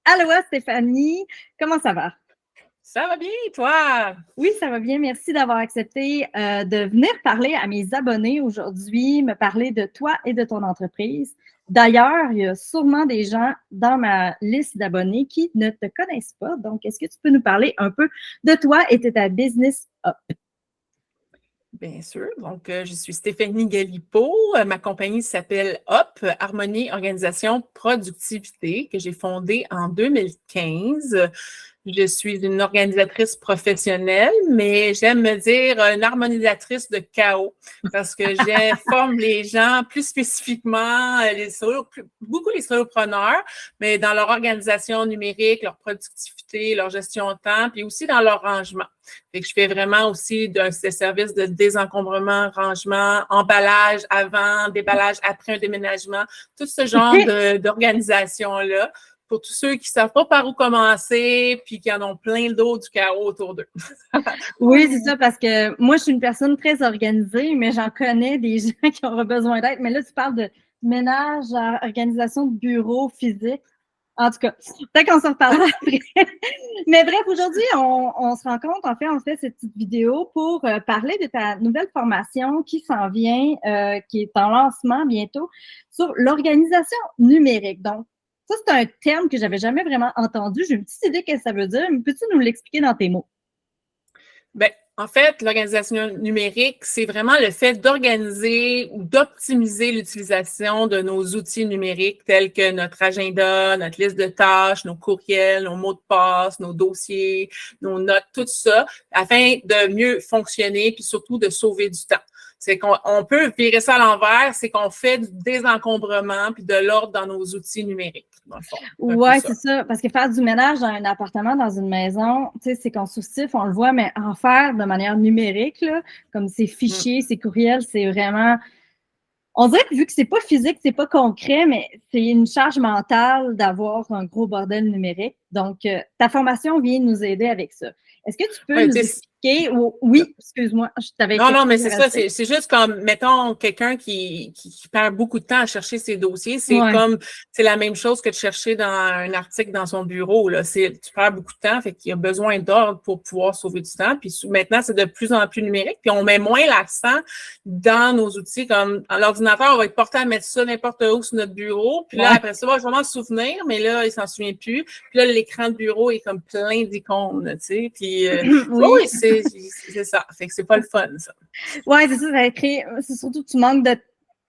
Aloha Stéphanie, comment ça va? Ça va bien, toi? Oui, ça va bien. Merci d'avoir accepté de venir parler à mes abonnés aujourd'hui, me parler de toi et de ton entreprise. D'ailleurs, il y a sûrement des gens dans ma liste d'abonnés qui ne te connaissent pas. Donc, est-ce que tu peux nous parler un peu de toi et de ta business up? Bien sûr. Donc, je suis Stéphanie Galipeau. Ma compagnie s'appelle HOP, Harmonie Organisation Productivité, que j'ai fondée en 2015. Je suis une organisatrice professionnelle, mais j'aime me dire une harmonisatrice de chaos parce que j'informe les gens plus spécifiquement, beaucoup les solopreneurs, mais dans leur organisation numérique, leur productivité, leur gestion de temps, puis aussi dans leur rangement. Fait que je fais vraiment aussi des services de désencombrement, rangement, emballage avant, déballage après un déménagement, tout ce genre d'organisation-là pour tous ceux qui ne savent pas par où commencer puis qui en ont plein le dos du chaos autour d'eux. Oui, c'est ça, parce que moi, je suis une personne très organisée, mais j'en connais des gens qui auraient besoin d'aide. Mais là, tu parles de ménage, organisation de bureau physique. En tout cas, peut-être qu'on s'en reparlera après. Mais bref, aujourd'hui, on se rencontre, en fait, on fait cette petite vidéo pour parler de ta nouvelle formation qui s'en vient, qui est en lancement bientôt, sur l'organisation numérique. Donc, ça, c'est un terme que j'avais jamais vraiment entendu. J'ai une petite idée de ce que ça veut dire, mais peux-tu nous l'expliquer dans tes mots? Bien, en fait, l'organisation numérique, c'est vraiment le fait d'organiser ou d'optimiser l'utilisation de nos outils numériques tels que notre agenda, notre liste de tâches, nos courriels, nos mots de passe, nos dossiers, nos notes, tout ça, afin de mieux fonctionner puis surtout de sauver du temps. C'est qu'on peut virer ça à l'envers, c'est qu'on fait du désencombrement puis de l'ordre dans nos outils numériques, dans le fond. Oui, c'est ça. Parce que faire du ménage dans un appartement, dans une maison, tu sais, c'est constructif, on le voit, mais en faire de manière numérique, là, comme ces fichiers, ces courriels, c'est vraiment. On dirait que vu que c'est pas physique, c'est pas concret, mais c'est une charge mentale d'avoir un gros bordel numérique. Donc, ta formation vient nous aider avec ça. Est-ce que tu peux nous expliquer? Oui, excuse-moi, je t'avais Non, mais c'est ça. C'est juste comme, mettons, quelqu'un qui perd beaucoup de temps à chercher ses dossiers. C'est comme, c'est la même chose que de chercher dans un article dans son bureau, là. Tu perds beaucoup de temps, fait qu'il y a besoin d'ordre pour pouvoir sauver du temps. Puis maintenant, c'est de plus en plus numérique. Puis on met moins l'accent dans nos outils. Comme, dans l'ordinateur, on va être porté à mettre ça n'importe où sur notre bureau. Puis là, après ça, on va vraiment se souvenir, mais là, il s'en souvient plus. Puis là, l'écran de bureau est comme plein d'icônes, tu sais. Puis, oui, c'est ça. Fait que c'est pas le fun, ça. Oui, c'est ça, ça crée. C'est surtout que tu manques de.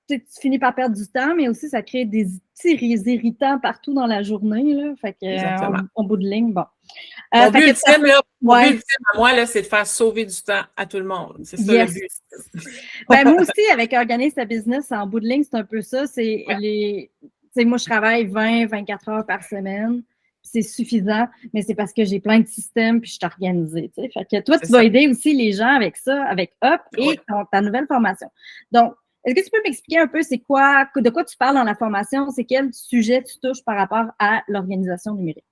Tu finis par perdre du temps, mais aussi ça crée des petits irritants partout dans la journée. Là. Fait que, en bout de ligne, bon. Mon but ultime, à moi, là, c'est de faire sauver du temps à tout le monde. C'est ça le but. Ben, moi aussi, avec Organise ta business, en bout de ligne, c'est un peu ça. C'est moi, je travaille 20-24 heures par semaine. C'est suffisant, mais c'est parce que j'ai plein de systèmes puis je suis organisée. Fait que toi, tu vas aider aussi les gens avec ça, avec Hop et ta nouvelle formation. Donc, est-ce que tu peux m'expliquer un peu c'est quoi, de quoi tu parles dans la formation? C'est quel sujet tu touches par rapport à l'organisation numérique?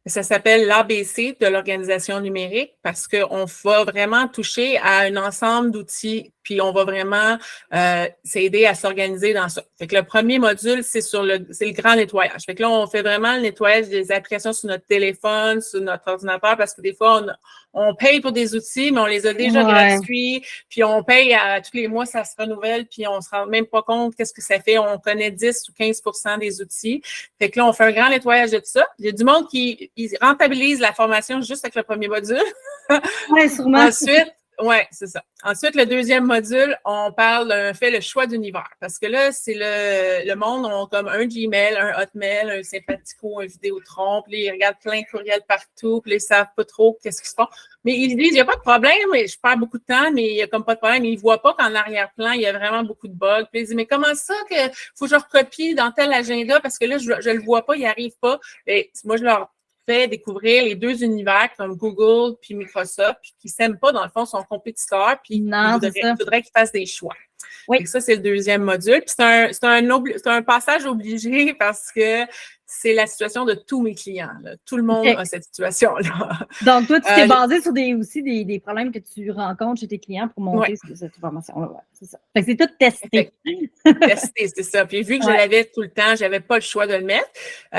Ça s'appelle l'ABC de l'organisation numérique parce qu'on va vraiment toucher à un ensemble d'outils, puis on va vraiment s'aider à s'organiser dans ça. Fait que le premier module, c'est le grand nettoyage. Fait que là, on fait vraiment le nettoyage des applications sur notre téléphone, sur notre ordinateur, parce que des fois, on paye pour des outils, mais on les a déjà gratuits, puis on paye tous les mois, ça se renouvelle, puis on se rend même pas compte qu'est-ce que ça fait. On connaît 10 ou 15% des outils. Fait que là, on fait un grand nettoyage de tout ça. Il y a du monde qui rentabilise la formation juste avec le premier module. Oui, sûrement. Ensuite, oui, c'est ça. Ensuite, le deuxième module, on fait le choix d'univers. Parce que là, c'est le monde ont comme un Gmail, un Hotmail, un Sympathico, un Vidéotron. Puis là, ils regardent plein de courriels partout. Puis là, ils savent pas trop qu'est-ce qu'ils font. Mais ils disent, il n'y a pas de problème, je perds beaucoup de temps, mais il n'y a comme pas de problème. Ils ne voient pas qu'en arrière-plan, il y a vraiment beaucoup de bugs. Puis ils disent, mais comment ça que faut que je recopie dans tel agenda? Parce que là, je le vois pas, il n'y arrive pas. Et moi, je leur fait découvrir les deux univers comme Google puis Microsoft, puis qui ne s'aiment pas, dans le fond, sont compétiteurs, puis il faudrait qu'ils fassent des choix. Oui. Ça, c'est le deuxième module. Puis c'est un passage obligé parce que c'est la situation de tous mes clients. Là. Tout le monde a cette situation-là. Donc, toi, tu t'es basé sur des problèmes que tu rencontres chez tes clients pour monter cette formation-là. Ouais, c'est ça. Fait que c'est tout testé. Testé, c'est ça. Puis vu que je l'avais tout le temps, j'avais pas le choix de le mettre.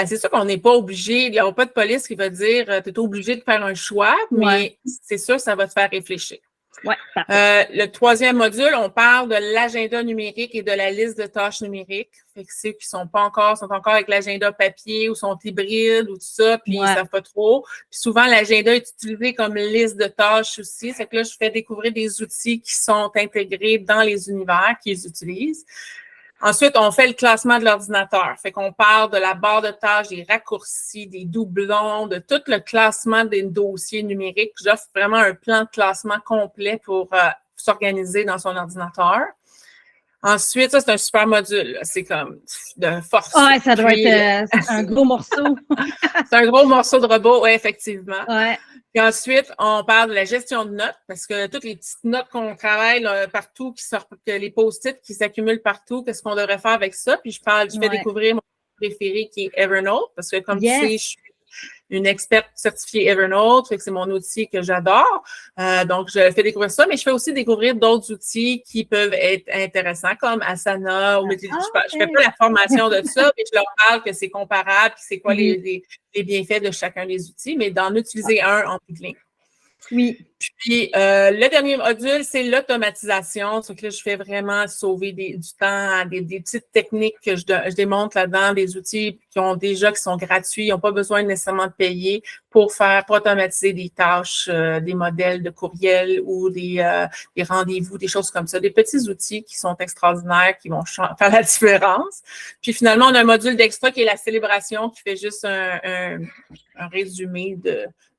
C'est sûr qu'on n'est pas obligé, il n'y a pas de police qui va dire tu es obligé de faire un choix, mais c'est sûr, ça va te faire réfléchir. Ouais, le troisième module, on parle de l'agenda numérique et de la liste de tâches numériques. Fait que ceux qui sont encore avec l'agenda papier ou sont hybrides ou tout ça, puis ils savent pas trop. Puis souvent, l'agenda est utilisé comme liste de tâches aussi. C'est que là, je fais découvrir des outils qui sont intégrés dans les univers qu'ils utilisent. Ensuite, on fait le classement de l'ordinateur. Fait qu'on parle de la barre de tâches, des raccourcis, des doublons, de tout le classement des dossiers numériques. J'offre vraiment un plan de classement complet pour s'organiser dans son ordinateur. Ensuite, ça, c'est un super module. C'est comme de force. Ouais, ça doit être un gros morceau. C'est un gros morceau de robot, oui, effectivement. Ouais. Puis ensuite, on parle de la gestion de notes, parce que toutes les petites notes qu'on travaille là, partout, les post-it qui s'accumulent partout, qu'est-ce qu'on devrait faire avec ça? Puis je fais découvrir mon préféré qui est Evernote, parce que comme tu sais, je suis une experte certifiée Evernote, fait que c'est mon outil que j'adore. Donc, je fais découvrir ça, mais je fais aussi découvrir d'autres outils qui peuvent être intéressants, comme Asana. Je fais pas la formation de ça, mais je leur parle que c'est comparable, puis c'est quoi les bienfaits de chacun des outils, mais d'en utiliser un en bout de ligne. Oui. Puis, le dernier module, c'est l'automatisation. C'est que là, je fais vraiment sauver du temps, des petites techniques que je démontre là-dedans, des outils qui sont gratuits. Ils n'ont pas besoin nécessairement de payer pour automatiser des tâches, des modèles de courriel ou des rendez-vous, des choses comme ça. Des petits outils qui sont extraordinaires, qui vont faire la différence. Puis, finalement, on a un module d'extra qui est la célébration, qui fait juste un résumé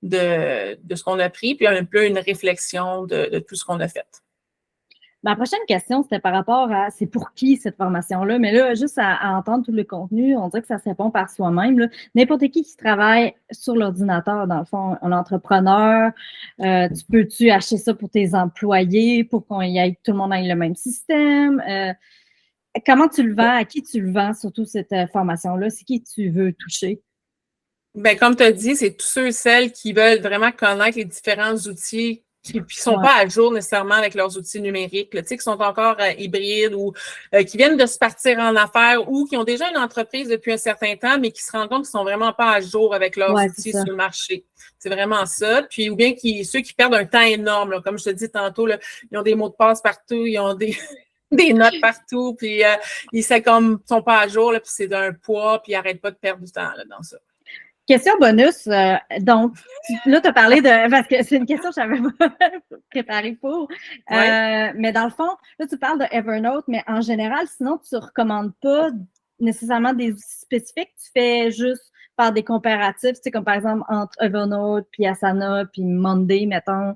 de ce qu'on a pris, puis un peu une réflexion de tout ce qu'on a fait. Ma prochaine question, c'était par rapport à c'est pour qui cette formation-là, mais là, juste à entendre tout le contenu, on dirait que ça se répond par soi-même. N'importe qui travaille sur l'ordinateur, dans le fond, un entrepreneur, peux-tu acheter ça pour tes employés, pour tout le monde ait le même système? Comment tu le vends? À qui tu le vends, surtout cette formation-là? C'est qui tu veux toucher? Bien, comme tu as dit, c'est tous ceux et celles qui veulent vraiment connaître les différents outils qui ne sont pas à jour nécessairement avec leurs outils numériques, là, qui sont encore hybrides ou qui viennent de se partir en affaires ou qui ont déjà une entreprise depuis un certain temps, mais qui se rendent compte qu'ils ne sont vraiment pas à jour avec leurs outils sur le marché. C'est vraiment ça. puis ou bien ceux qui perdent un temps énorme, là, comme je te dis tantôt, là, ils ont des mots de passe partout, ils ont des notes partout, puis ils sont pas à jour, là, puis c'est d'un poids, puis ils n'arrêtent pas de perdre du temps là, dans ça. Question bonus. Donc, là, tu as parlé parce que c'est une question que je n'avais pas préparée pour. Mais dans le fond, là, tu parles de Evernote, mais en général, sinon, tu ne recommandes pas nécessairement des outils spécifiques. Tu fais juste faire des comparatifs, tu sais, comme par exemple entre Evernote, puis Asana, puis Monday, mettons.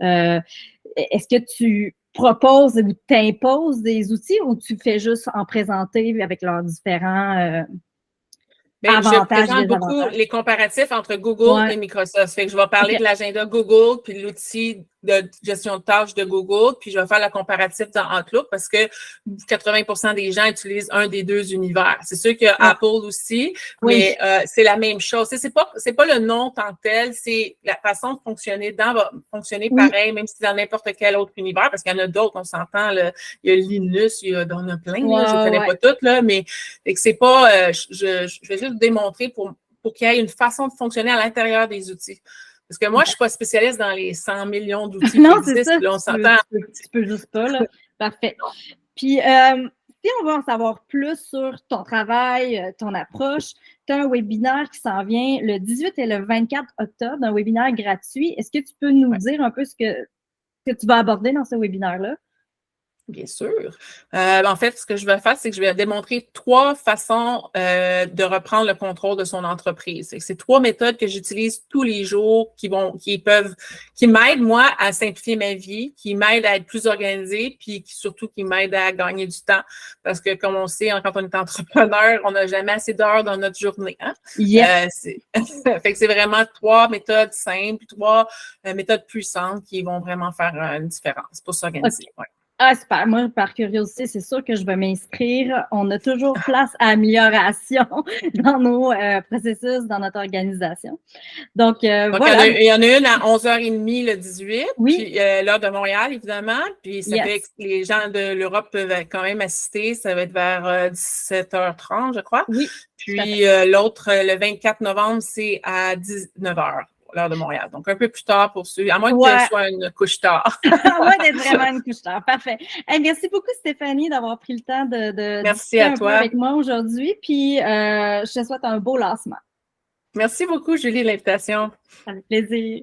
Est-ce que tu proposes ou t'imposes des outils ou tu fais juste en présenter avec leurs différents je présente beaucoup les comparatifs entre Google et Microsoft. Fait que je vais parler de l'agenda Google puis de l'outil de gestion de tâches de Google, puis je vais faire le comparatif dans Outlook parce que 80% des gens utilisent un des deux univers. C'est sûr que Apple aussi, mais c'est la même chose. C'est pas le nom tant que tel, c'est la façon de fonctionner va fonctionner pareil, même si dans n'importe quel autre univers, parce qu'il y en a d'autres, on s'entend, il y a Linux, il y en a plein, là, je ne connais pas toutes, là, mais c'est pas, je vais juste démontrer pour qu'il y ait une façon de fonctionner à l'intérieur des outils. Parce que moi, je ne suis pas spécialiste dans les 100 millions d'outils qui existent. Là, on s'entend. Tu peux juste pas, là. Parfait. Puis, si on veut en savoir plus sur ton travail, ton approche, tu as un webinaire qui s'en vient le 18 et le 24 octobre, un webinaire gratuit. Est-ce que tu peux nous dire un peu ce que tu vas aborder dans ce webinaire-là? Bien sûr. En fait, ce que je vais faire, c'est que je vais démontrer 3 façons de reprendre le contrôle de son entreprise. C'est 3 méthodes que j'utilise tous les jours qui m'aident, moi, à simplifier ma vie, qui m'aident à être plus organisée, puis surtout qui m'aident à gagner du temps. Parce que, comme on sait, quand on est entrepreneur, on n'a jamais assez d'heures dans notre journée. Hein? Yes. Fait que c'est vraiment 3 méthodes simples, 3 méthodes puissantes qui vont vraiment faire une différence pour s'organiser. Okay. Ah, super. Moi, par curiosité, c'est sûr que je vais m'inscrire. On a toujours place à amélioration dans nos processus, dans notre organisation. Donc, Donc, voilà. il y en a une à 11h30 le 18, Oui, puis l'heure de Montréal, évidemment. Puis ça fait que yes. les gens de l'Europe peuvent quand même assister. Ça va être vers 17h30, je crois. Oui, tout à fait. Puis l'autre, le 24 novembre, c'est à 19h, l'heure de Montréal. Donc, un peu plus tard pour ceux, à moins que ce Ouais, soit une couche tard. à moins d'être vraiment une couche tard. Parfait. Hey, merci beaucoup, Stéphanie, d'avoir pris le temps de Merci discuter à un peu toi. avec moi aujourd'hui. Puis, je te souhaite un beau lancement. Merci beaucoup, Julie, de l'invitation. Ça fait plaisir.